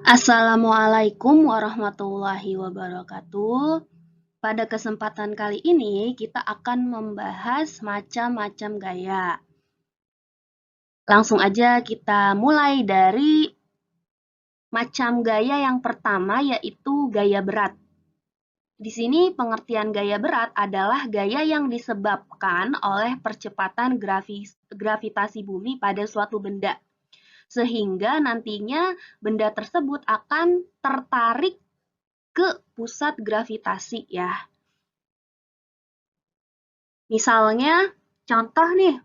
Assalamualaikum warahmatullahi wabarakatuh. Pada kesempatan kali ini, kita akan membahas macam-macam gaya. Langsung aja kita mulai dari macam gaya yang pertama, yaitu gaya berat. Di sini pengertian gaya berat adalah gaya yang disebabkan oleh percepatan gravitasi bumi pada suatu benda, sehingga nantinya benda tersebut akan tertarik ke pusat gravitasi ya. Misalnya, contoh nih,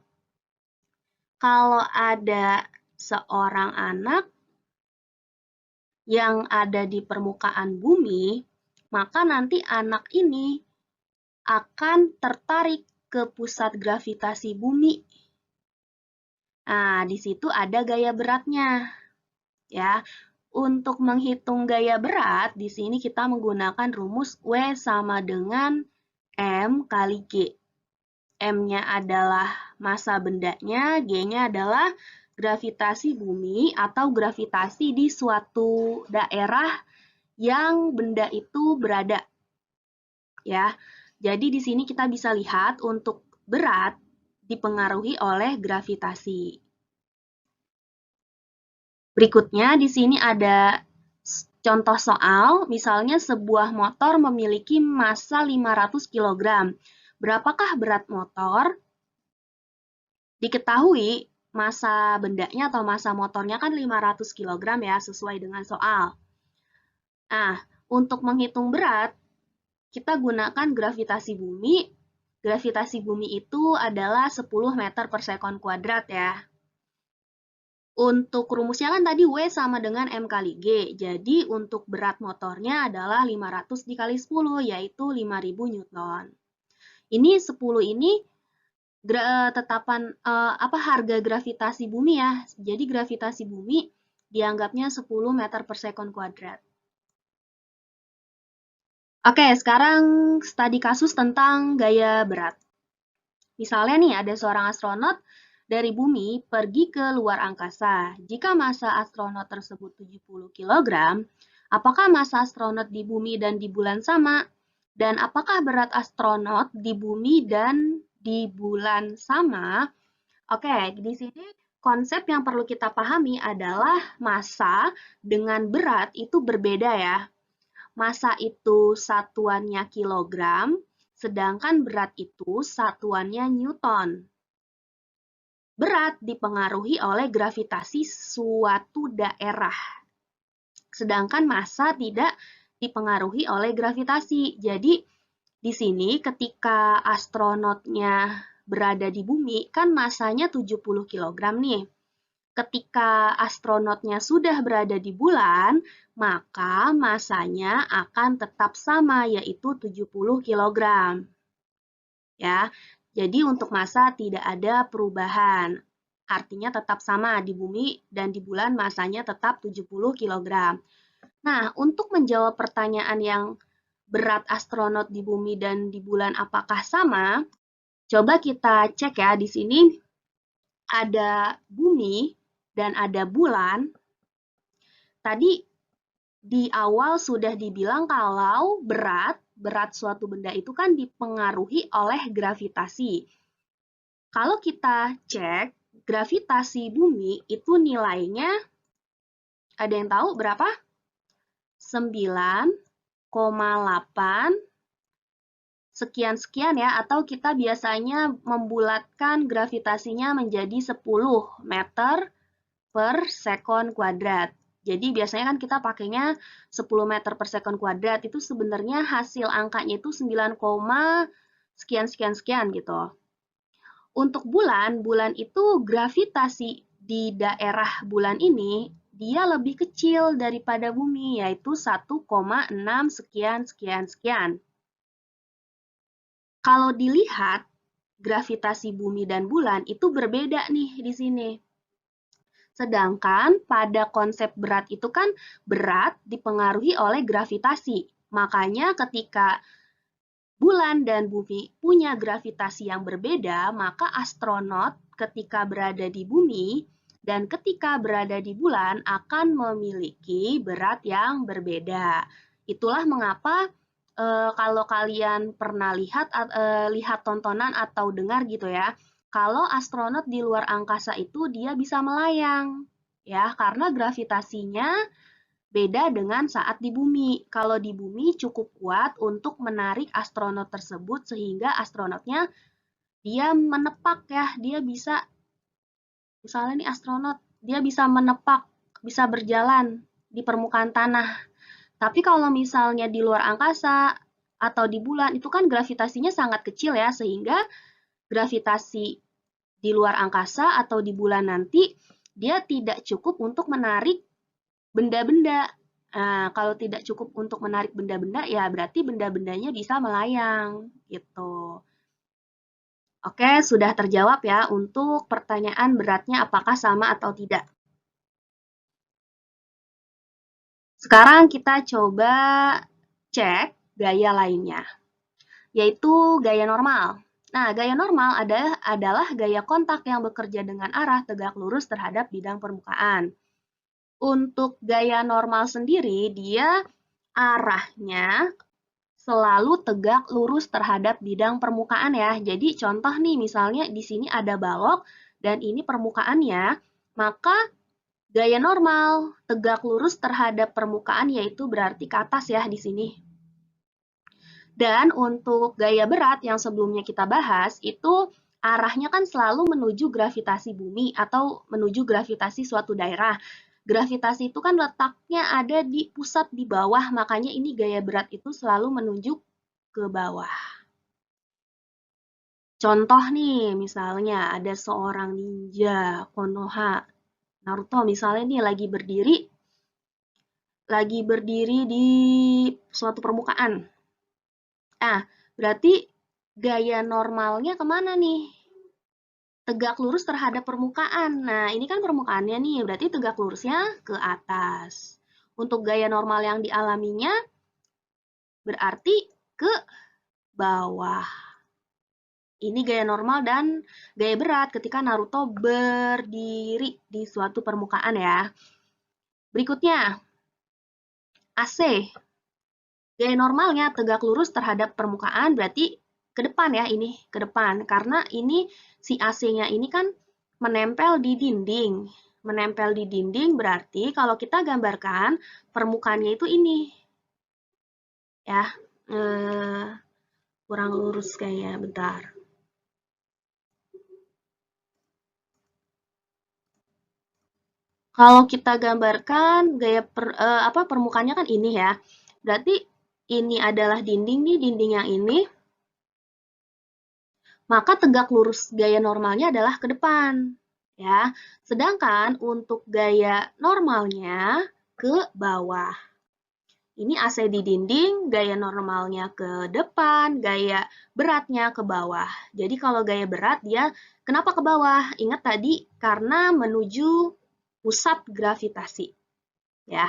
kalau ada seorang anak yang ada di permukaan bumi, maka nanti anak ini akan tertarik ke pusat gravitasi bumi. Nah, di situ ada gaya beratnya. Ya, untuk menghitung gaya berat, di sini kita menggunakan rumus W sama dengan M kali G. M-nya adalah massa bendanya, G-nya adalah gravitasi bumi atau gravitasi di suatu daerah yang benda itu berada. Ya. Jadi di sini kita bisa lihat untuk berat dipengaruhi oleh gravitasi. Berikutnya di sini ada contoh soal, misalnya sebuah motor memiliki massa 500 kg. Berapakah berat motor? Diketahui massa bendanya atau massa motornya kan 500 kg ya, sesuai dengan soal. Nah, untuk menghitung berat, kita gunakan gravitasi bumi. Gravitasi bumi itu adalah 10 meter per sekon kuadrat ya. Untuk rumusnya kan tadi W sama dengan M kali G. Jadi untuk berat motornya adalah 500 dikali 10, yaitu 5.000 Newton. Ini 10 ini tetapan harga gravitasi bumi ya. Jadi gravitasi bumi dianggapnya 10 meter per sekon kuadrat. Oke, sekarang studi kasus tentang gaya berat. Misalnya nih, ada seorang astronot dari bumi pergi ke luar angkasa. Jika massa astronot tersebut 70 kg, apakah massa astronot di bumi dan di bulan sama? Dan apakah berat astronot di bumi dan di bulan sama? Oke, di sini konsep yang perlu kita pahami adalah massa dengan berat itu berbeda ya. Massa itu satuannya kilogram, sedangkan berat itu satuannya Newton. Berat dipengaruhi oleh gravitasi suatu daerah, sedangkan massa tidak dipengaruhi oleh gravitasi. Jadi, di sini ketika astronotnya berada di bumi, kan massanya 70 kg nih. Ketika astronotnya sudah berada di bulan, maka massanya akan tetap sama, yaitu 70 kg. Ya, jadi untuk massa tidak ada perubahan. Artinya tetap sama di bumi dan di bulan massanya tetap 70 kg. Nah, untuk menjawab pertanyaan yang berat astronot di bumi dan di bulan apakah sama, coba kita cek ya, di sini ada bumi dan ada bulan. Tadi di awal sudah dibilang kalau berat suatu benda itu kan dipengaruhi oleh gravitasi. Kalau kita cek gravitasi bumi itu nilainya, ada yang tahu berapa? 9,8 sekian-sekian ya, atau kita biasanya membulatkan gravitasinya menjadi 10 meter per sekon kuadrat. Jadi biasanya kan kita pakainya 10 meter per sekon kuadrat, itu sebenarnya hasil angkanya itu 9, sekian-sekian gitu. Untuk bulan itu gravitasi di daerah bulan ini dia lebih kecil daripada bumi, yaitu 1,6 sekian-sekian-sekian. Kalau dilihat, gravitasi bumi dan bulan itu berbeda nih di sini. Sedangkan pada konsep berat itu kan berat dipengaruhi oleh gravitasi. Makanya ketika bulan dan bumi punya gravitasi yang berbeda, maka astronot ketika berada di bumi dan ketika berada di bulan akan memiliki berat yang berbeda. Itulah mengapa kalau kalian pernah lihat tontonan atau dengar gitu ya, kalau astronot di luar angkasa itu dia bisa melayang, ya karena gravitasinya beda dengan saat di bumi. Kalau di bumi cukup kuat untuk menarik astronot tersebut sehingga astronotnya dia menepak ya, dia bisa misalnya nih astronot, dia bisa menepak, bisa berjalan di permukaan tanah. Tapi kalau misalnya di luar angkasa atau di bulan, itu kan gravitasinya sangat kecil ya, sehingga gravitasi di luar angkasa atau di bulan nanti, dia tidak cukup untuk menarik benda-benda. Nah, kalau tidak cukup untuk menarik benda-benda, ya berarti benda-bendanya bisa melayang, gitu. Oke, sudah terjawab ya untuk pertanyaan beratnya apakah sama atau tidak. Sekarang kita coba cek gaya lainnya, yaitu gaya normal. Nah, gaya normal adalah gaya kontak yang bekerja dengan arah tegak lurus terhadap bidang permukaan. Untuk gaya normal sendiri, dia arahnya selalu tegak lurus terhadap bidang permukaan ya. Jadi contoh nih, misalnya di sini ada balok dan ini permukaannya, maka gaya normal tegak lurus terhadap permukaan yaitu berarti ke atas ya di sini. Dan untuk gaya berat yang sebelumnya kita bahas, itu arahnya kan selalu menuju gravitasi bumi atau menuju gravitasi suatu daerah. Gravitasi itu kan letaknya ada di pusat di bawah, makanya ini gaya berat itu selalu menunjuk ke bawah. Contoh nih, misalnya ada seorang ninja Konoha Naruto misalnya nih lagi berdiri di suatu permukaan. Nah, berarti gaya normalnya kemana nih? Tegak lurus terhadap permukaan. Nah, ini kan permukaannya nih, berarti tegak lurusnya ke atas. Untuk gaya normal yang dialaminya berarti ke bawah. Ini gaya normal dan gaya berat ketika Naruto berdiri di suatu permukaan ya. Berikutnya, AC. Gaya normalnya tegak lurus terhadap permukaan berarti ke depan ya ini, ke depan. Karena ini si AC-nya ini kan menempel di dinding. Menempel di dinding berarti kalau kita gambarkan permukaannya itu ini. Ya, kurang lurus kayaknya, bentar. Kalau kita gambarkan gaya permukaannya kan ini ya. Berarti ini adalah dinding nih, dinding yang ini. Maka tegak lurus gaya normalnya adalah ke depan. Ya. Sedangkan untuk gaya normalnya ke bawah. Ini AC di dinding, gaya normalnya ke depan, gaya beratnya ke bawah. Jadi kalau gaya berat dia kenapa ke bawah? Ingat tadi karena menuju pusat gravitasi. Ya.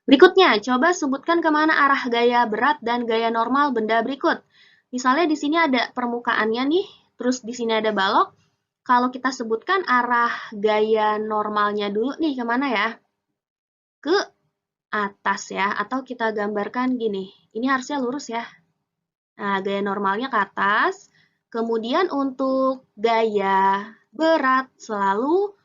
Berikutnya, coba sebutkan kemana arah gaya berat dan gaya normal benda berikut. Misalnya di sini ada permukaannya nih, terus di sini ada balok. Kalau kita sebutkan arah gaya normalnya dulu nih kemana ya? Ke atas ya, atau kita gambarkan gini. Ini harusnya lurus ya. Nah, gaya normalnya ke atas. Kemudian untuk gaya berat selalu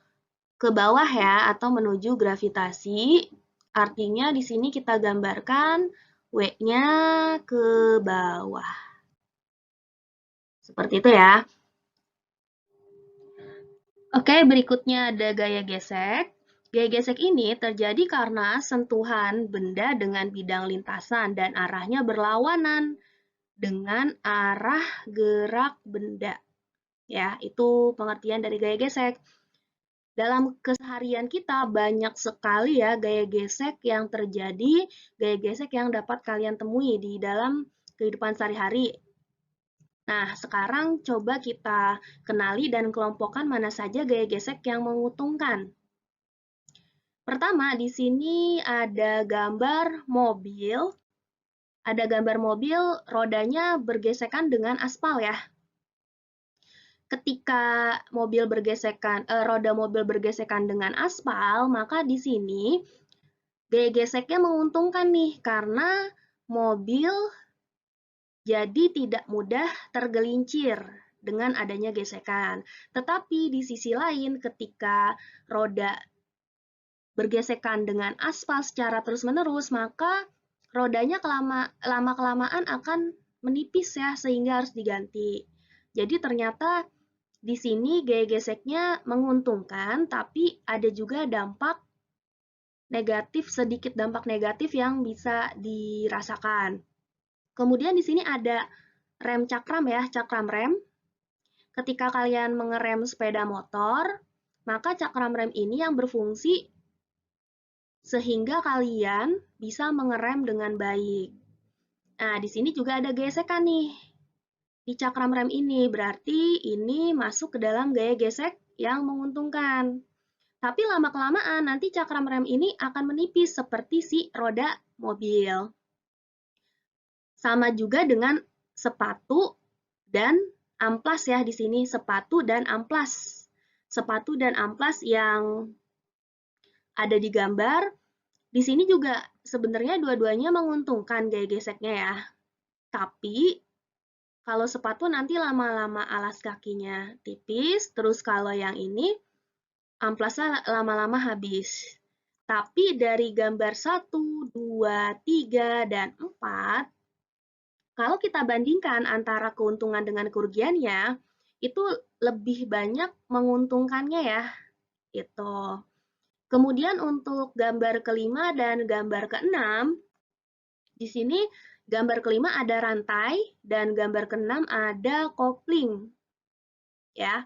ke bawah ya, atau menuju gravitasi. Artinya di sini kita gambarkan W-nya ke bawah. Seperti itu ya. Oke, berikutnya ada gaya gesek. Gaya gesek ini terjadi karena sentuhan benda dengan bidang lintasan dan arahnya berlawanan dengan arah gerak benda. Ya, itu pengertian dari gaya gesek. Dalam keseharian kita banyak sekali ya gaya gesek yang terjadi, gaya gesek yang dapat kalian temui di dalam kehidupan sehari-hari. Nah, sekarang coba kita kenali dan kelompokkan mana saja gaya gesek yang menguntungkan. Pertama, di sini ada gambar mobil. Ada gambar mobil rodanya bergesekan dengan aspal ya. ketika roda mobil bergesekan dengan aspal, maka di sini gaya geseknya menguntungkan nih, karena mobil jadi tidak mudah tergelincir dengan adanya gesekan. Tetapi di sisi lain, ketika roda bergesekan dengan aspal secara terus-menerus, maka rodanya lama-kelamaan akan menipis ya, sehingga harus diganti. Jadi ternyata di sini gaya geseknya menguntungkan, tapi ada juga sedikit dampak negatif yang bisa dirasakan. Kemudian di sini ada rem cakram ya, cakram rem. Ketika kalian mengerem sepeda motor, maka cakram rem ini yang berfungsi sehingga kalian bisa mengerem dengan baik. Nah, di sini juga ada gesekan nih di cakram rem ini, berarti ini masuk ke dalam gaya gesek yang menguntungkan. Tapi lama-kelamaan nanti cakram rem ini akan menipis seperti si roda mobil. Sama juga dengan sepatu dan amplas ya, di sini sepatu dan amplas. Sepatu dan amplas yang ada di gambar, di sini juga sebenarnya dua-duanya menguntungkan gaya geseknya ya. Tapi kalau sepatu nanti lama-lama alas kakinya tipis, terus kalau yang ini amplasnya lama-lama habis. Tapi dari gambar 1, 2, 3, dan 4, kalau kita bandingkan antara keuntungan dengan kerugiannya, itu lebih banyak menguntungkannya ya. Itu. Kemudian untuk gambar kelima dan gambar keenam, di sini gambar kelima ada rantai dan gambar keenam ada kopling. Ya.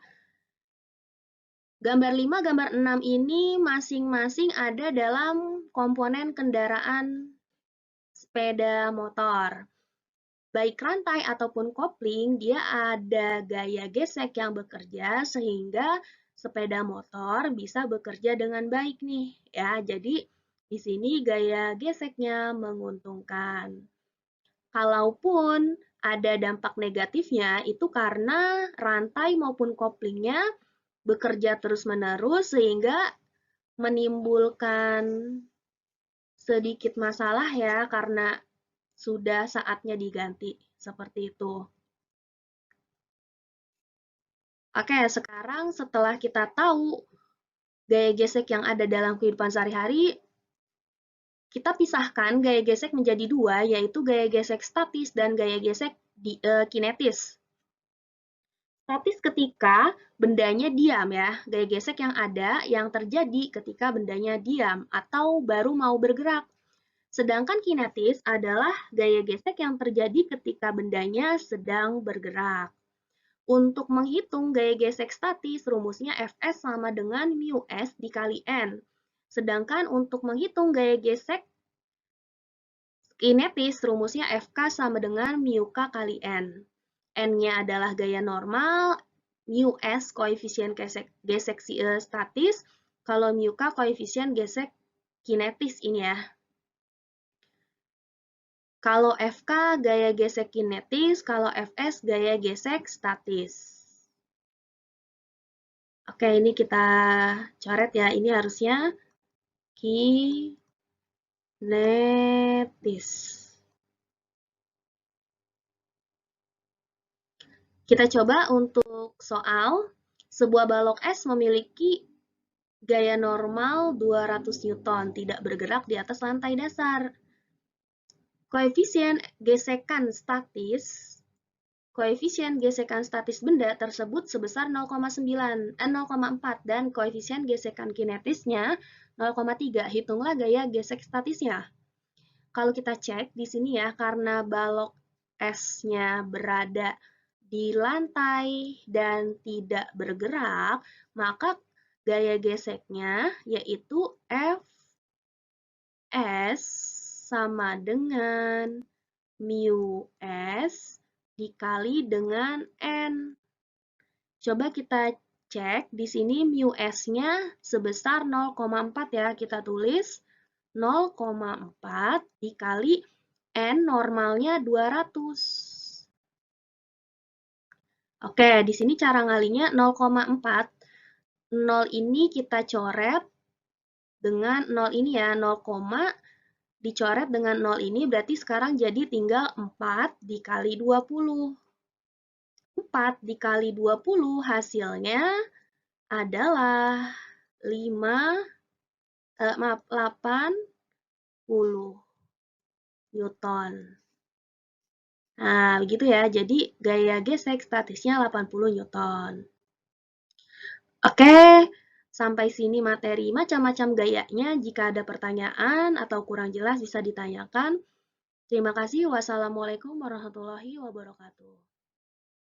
Gambar 5, gambar 6 ini masing-masing ada dalam komponen kendaraan sepeda motor. Baik rantai ataupun kopling, dia ada gaya gesek yang bekerja sehingga sepeda motor bisa bekerja dengan baik nih. Ya, jadi di sini gaya geseknya menguntungkan. Kalaupun ada dampak negatifnya, itu karena rantai maupun koplingnya bekerja terus-menerus sehingga menimbulkan sedikit masalah ya, karena sudah saatnya diganti. Seperti itu. Oke, sekarang setelah kita tahu gaya gesek yang ada dalam kehidupan sehari-hari, kita pisahkan gaya gesek menjadi dua, yaitu gaya gesek statis dan gaya gesek kinetis. Statis ketika bendanya diam ya, gaya gesek yang ada yang terjadi ketika bendanya diam atau baru mau bergerak. Sedangkan kinetis adalah gaya gesek yang terjadi ketika bendanya sedang bergerak. Untuk menghitung gaya gesek statis, rumusnya Fs sama dengan mu S dikali N. Sedangkan untuk menghitung gaya gesek kinetis, rumusnya Fk sama dengan mu K kali N. N-nya adalah gaya normal, mu S koefisien gesek statis, kalau mu K koefisien gesek kinetis ini ya. Kalau Fk gaya gesek kinetis, kalau Fs gaya gesek statis. Oke, ini kita coret ya. Ini harusnya kinetis. Kita coba untuk soal. Sebuah balok es memiliki gaya normal 200 Newton, tidak bergerak di atas lantai dasar. Koefisien gesekan statis benda tersebut sebesar 0,4 dan koefisien gesekan kinetisnya 0,3. Hitunglah gaya gesek statisnya. Kalau kita cek di sini ya, karena balok esnya berada di lantai dan tidak bergerak, maka gaya geseknya yaitu Fs sama dengan mu S dikali dengan N. Coba kita cek di sini mu S-nya sebesar 0,4 ya, kita tulis 0,4 dikali N normalnya 200. Oke, di sini cara ngalinya 0,4. 0 ini kita coret dengan 0 ini ya, 0, dicoret dengan 0 ini berarti sekarang jadi tinggal 4 dikali 20. 4 dikali 20 hasilnya adalah 80 Newton. Nah, begitu ya. Jadi gaya gesek statisnya 80 Newton. Oke, sampai sini materi macam-macam gayanya. Jika ada pertanyaan atau kurang jelas bisa ditanyakan. Terima kasih. Wassalamualaikum warahmatullahi wabarakatuh.